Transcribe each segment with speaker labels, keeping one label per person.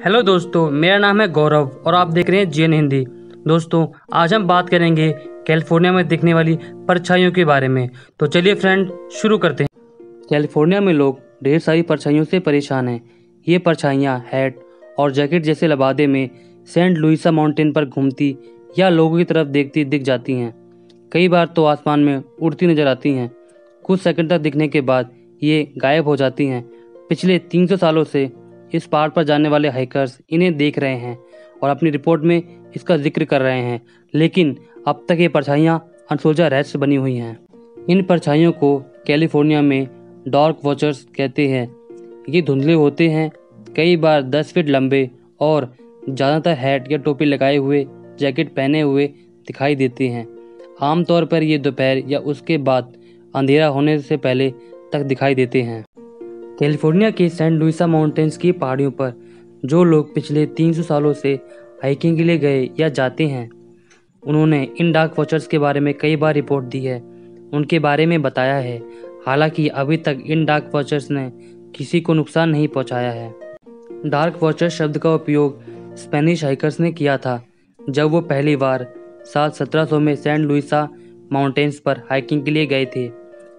Speaker 1: Hello दोस्तों, मेरा नाम है गौरव और आप देख रहे हैं जीएन हिंदी। दोस्तों, आज हम बात करेंगे कैलिफोर्निया में दिखने वाली परछाइयों के बारे में। तो चलिए फ्रेंड, शुरू करते हैं। कैलिफोर्निया में लोग ढेर सारी परछाइयों से परेशान हैं। ये परछाइयाँ हैट और जैकेट जैसे लबादे में सेंट लुइसा माउंटेन पर घूमती या लोगों की तरफ देखती दिख जाती हैं। कई बार तो आसमान में उड़ती नजर आती हैं। कुछ सेकंड तक दिखने के बाद ये गायब हो जाती हैं। पिछले 300 सालों से इस पहाड़ पर जाने वाले हाइकर्स इन्हें देख रहे हैं और अपनी रिपोर्ट में इसका जिक्र कर रहे हैं, लेकिन अब तक ये परछाइयाँ अनसुलझा रहस्य बनी हुई हैं। इन परछाइयों को कैलिफोर्निया में डार्क वॉचर्स कहते हैं। ये धुंधले होते हैं, कई बार 10 फीट लंबे और ज़्यादातर हैट या टोपी लगाए हुए, जैकेट पहने हुए दिखाई देते हैं। आमतौर पर ये दोपहर या उसके बाद अंधेरा होने से पहले तक दिखाई देते हैं। कैलिफोर्निया के सेंट लुइसा माउंटेन्स की पहाड़ियों पर जो लोग पिछले 300 सालों से हाइकिंग के लिए गए या जाते हैं, उन्होंने इन डार्क वॉचर्स के बारे में कई बार रिपोर्ट दी है, उनके बारे में बताया है। हालांकि अभी तक इन डार्क वॉचर्स ने किसी को नुकसान नहीं पहुंचाया है। डार्क वॉचर शब्द का उपयोग स्पेनिश हाइकर्स ने किया था जब वो पहली बार साल 1700 में सेंट लुइसा माउंटेन्स पर हाइकिंग के लिए गए थे।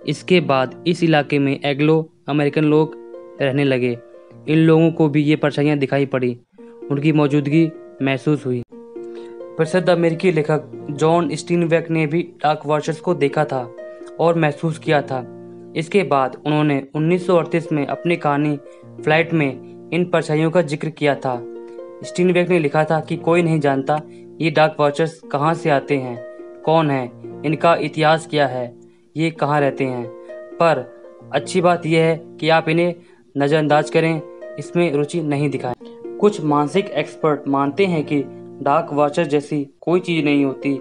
Speaker 1: इसके बाद इस इलाके में एग्लो अमेरिकन लोग रहने लगे। इन लोगों को भी ये परछाइयाँ दिखाई पड़ी, उनकी मौजूदगी महसूस हुई। प्रसिद्ध अमेरिकी लेखक जॉन स्टीनबेक ने भी डार्क वॉचर्स को देखा था और महसूस किया था। इसके बाद उन्होंने 1938 में अपनी कहानी फ्लाइट में इन परछाइयों का जिक्र किया था। स्टीनबेक ने लिखा था कि कोई नहीं जानता ये डार्क वॉचर्स कहाँ से आते हैं, कौन है, इनका इतिहास क्या है, ये कहाँ रहते हैं। पर अच्छी बात यह है कि आप इन्हें नज़रअंदाज करें, इसमें रुचि नहीं दिखाएं। कुछ मानसिक एक्सपर्ट मानते हैं कि डार्क वॉचर जैसी कोई चीज़ नहीं होती।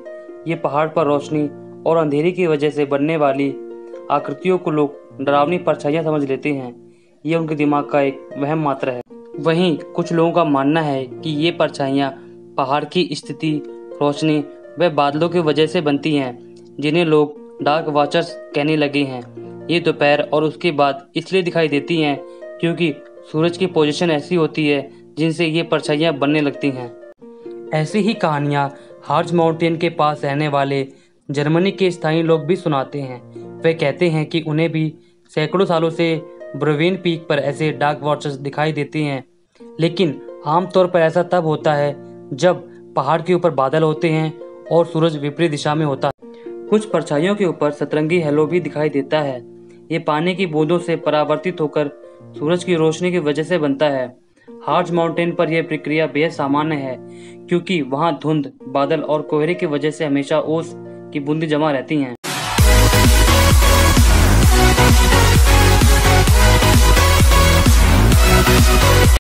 Speaker 1: ये पहाड़ पर रोशनी और अंधेरे की वजह से बनने वाली आकृतियों को लोग डरावनी परछाइयाँ समझ लेते हैं। ये उनके दिमाग का एक वहम मात्र है। वहीं कुछ लोगों का मानना है कि ये परछाइयाँ पहाड़ की स्थिति, रोशनी व बादलों की वजह से बनती हैं, जिन्हें लोग डार्क वॉचर्स कहने लगे हैं। ये दोपहर और उसके बाद इसलिए दिखाई देती हैं क्योंकि सूरज की पोजीशन ऐसी होती है जिनसे ये परछाइयाँ बनने लगती हैं। ऐसी ही कहानियाँ हार्ज माउंटेन के पास रहने वाले जर्मनी के स्थानीय लोग भी सुनाते हैं। वे कहते हैं कि उन्हें भी सैकड़ों सालों से ब्रोवेन पीक पर ऐसे डार्क वॉचर्स दिखाई देते हैं, लेकिन आमतौर पर ऐसा तब होता है जब पहाड़ के ऊपर बादल होते हैं और सूरज विपरीत दिशा में होता है। कुछ परछाइयों के ऊपर सतरंगी हैलो भी दिखाई देता है। ये पानी की बूंदों से परावर्तित होकर सूरज की रोशनी की वजह से बनता है। हार्ज माउंटेन पर यह प्रक्रिया बेहद सामान्य है क्योंकि वहां धुंध, बादल और कोहरे की वजह से हमेशा ओस की बूंदें जमा रहती हैं।